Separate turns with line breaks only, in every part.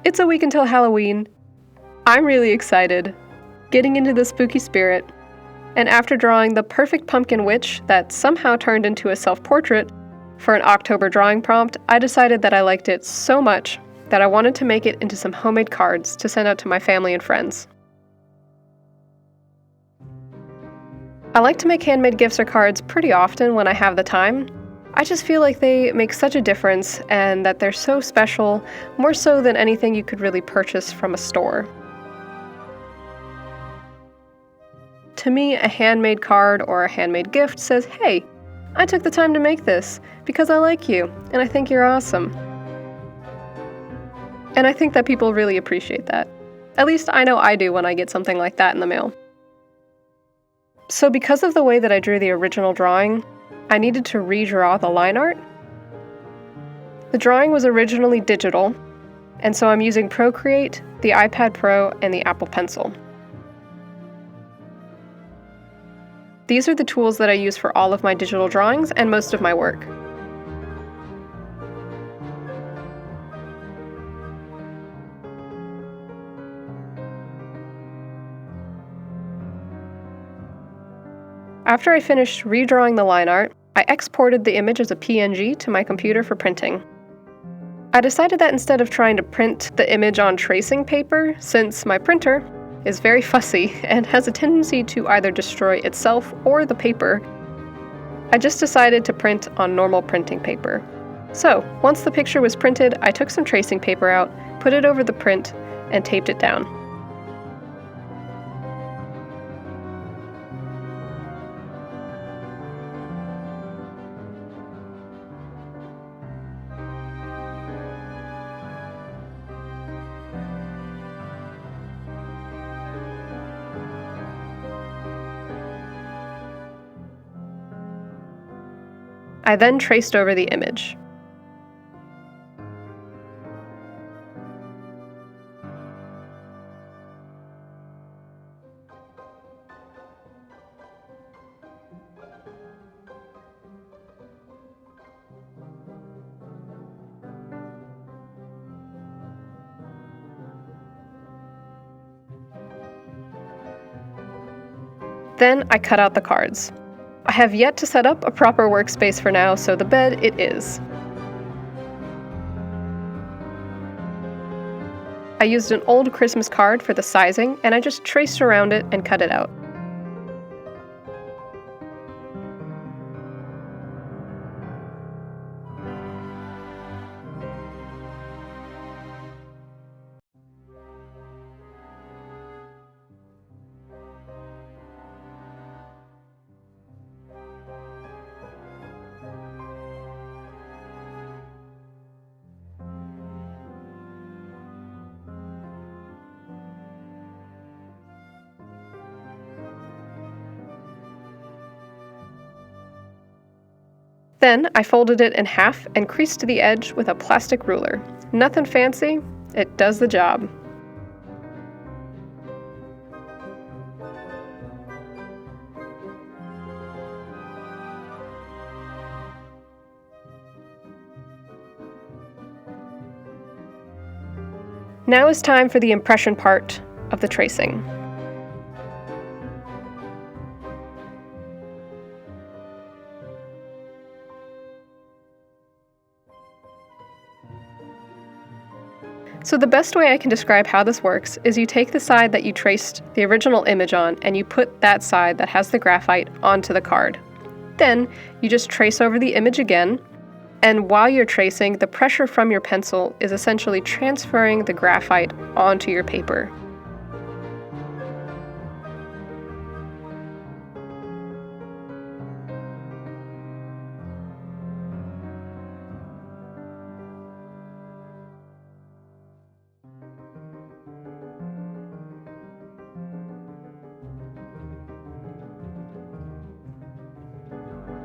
It's a week until Halloween. I'm really excited, getting into the spooky spirit, and after drawing the perfect pumpkin witch that somehow turned into a self-portrait for an October drawing prompt, I decided that I liked it so much that I wanted to make it into some homemade cards to send out to my family and friends. I like to make handmade gifts or cards pretty often when I have the time. I just feel like they make such a difference and that they're so special, more so than anything you could really purchase from a store. To me, a handmade card or a handmade gift says, "Hey, I took the time to make this because I like you and I think you're awesome." And I think that people really appreciate that. At least I know I do when I get something like that in the mail. So because of the way that I drew the original drawing, I needed to redraw the line art. The drawing was originally digital, and so I'm using Procreate, the iPad Pro, and the Apple Pencil. These are the tools that I use for all of my digital drawings and most of my work. After I finished redrawing the line art, I exported the image as a PNG to my computer for printing. I decided that instead of trying to print the image on tracing paper, since my printer is very fussy and has a tendency to either destroy itself or the paper, I just decided to print on normal printing paper. So, once the picture was printed, I took some tracing paper out, put it over the print, and taped it down. I then traced over the image. Then I cut out the cards. I have yet to set up a proper workspace for now, so the bed it is. I used an old Christmas card for the sizing, and I just traced around it and cut it out. Then I folded it in half and creased the edge with a plastic ruler. Nothing fancy, it does the job. Now is time for the impression part of the tracing. So the best way I can describe how this works is you take the side that you traced the original image on and you put that side that has the graphite onto the card. Then you just trace over the image again, and while you're tracing, the pressure from your pencil is essentially transferring the graphite onto your paper.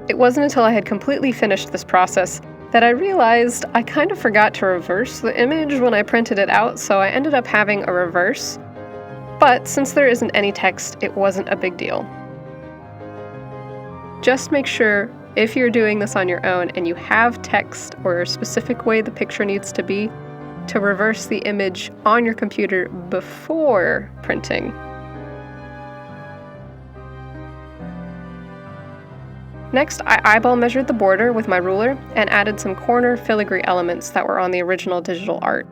It wasn't until I had completely finished this process that I realized I kind of forgot to reverse the image when I printed it out, so I ended up having a reverse. But since there isn't any text, it wasn't a big deal. Just make sure, if you're doing this on your own and you have text or a specific way the picture needs to be, to reverse the image on your computer before printing. Next, I eyeball measured the border with my ruler and added some corner filigree elements that were on the original digital art.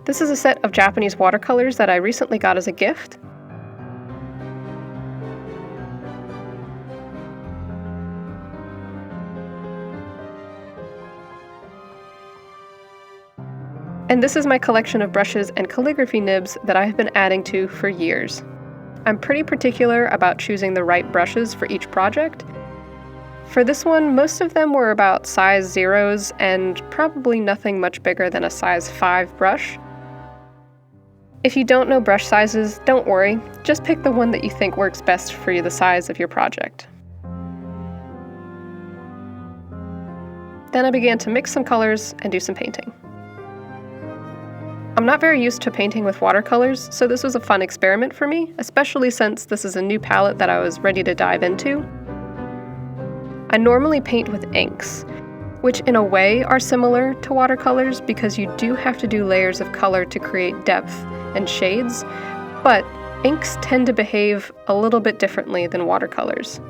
This is a set of Japanese watercolors that I recently got as a gift. And this is my collection of brushes and calligraphy nibs that I have been adding to for years. I'm pretty particular about choosing the right brushes for each project. For this one, most of them were about size 0s and probably nothing much bigger than a size 5 brush. If you don't know brush sizes, don't worry, just pick the one that you think works best for the size of your project. Then I began to mix some colors and do some painting. I'm not very used to painting with watercolors, so this was a fun experiment for me, especially since this is a new palette that I was ready to dive into. I normally paint with inks, which in a way are similar to watercolors because you do have to do layers of color to create depth and shades, but inks tend to behave a little bit differently than watercolors.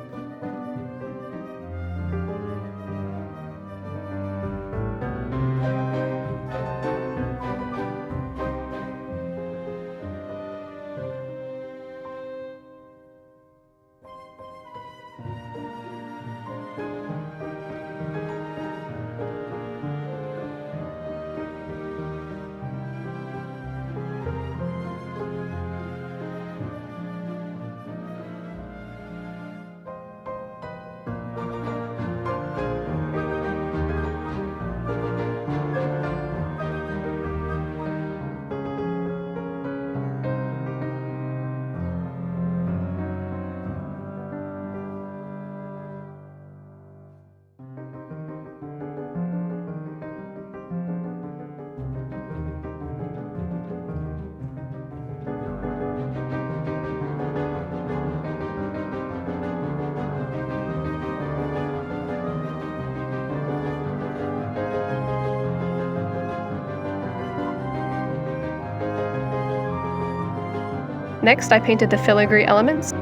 Next, I painted the filigree elements.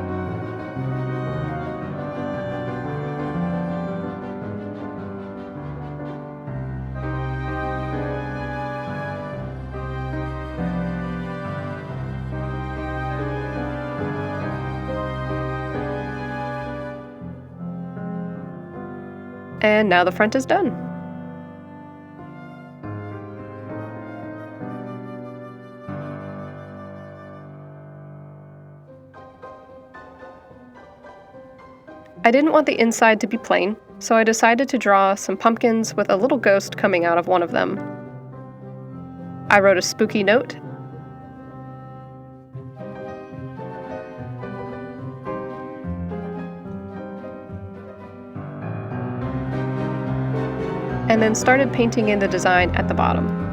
And now the front is done. I didn't want the inside to be plain, so I decided to draw some pumpkins with a little ghost coming out of one of them. I wrote a spooky note, and then started painting in the design at the bottom.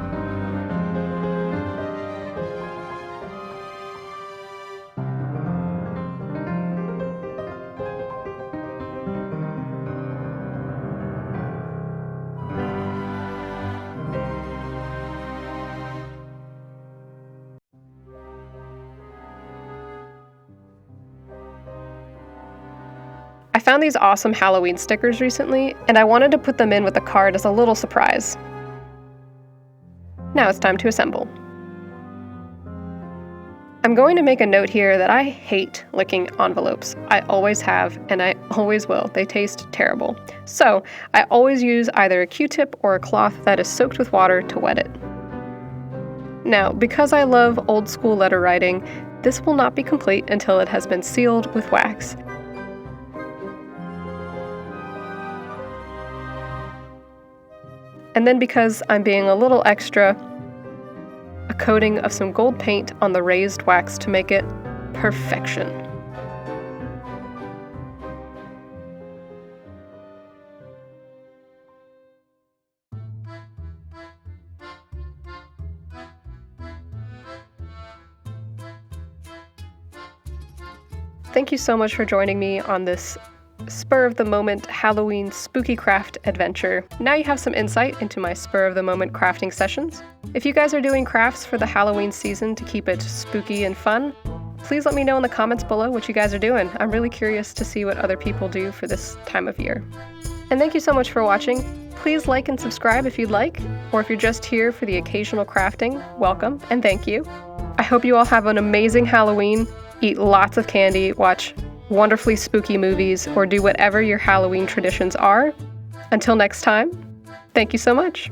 I found these awesome Halloween stickers recently, and I wanted to put them in with the card as a little surprise. Now it's time to assemble. I'm going to make a note here that I hate licking envelopes. I always have, and I always will. They taste terrible. So I always use either a Q-tip or a cloth that is soaked with water to wet it. Now, because I love old school letter writing, this will not be complete until it has been sealed with wax. And then because I'm being a little extra, a coating of some gold paint on the raised wax to make it perfection. Thank you so much for joining me on this spur-of-the-moment Halloween spooky craft adventure. Now you have some insight into my spur-of-the-moment crafting sessions. If you guys are doing crafts for the Halloween season to keep it spooky and fun, please let me know in the comments below what you guys are doing. I'm really curious to see what other people do for this time of year. And thank you so much for watching. Please like and subscribe if you'd like, or if you're just here for the occasional crafting, welcome and thank you. I hope you all have an amazing Halloween. Eat lots of candy, watch wonderfully spooky movies, or do whatever your Halloween traditions are. Until next time, thank you so much.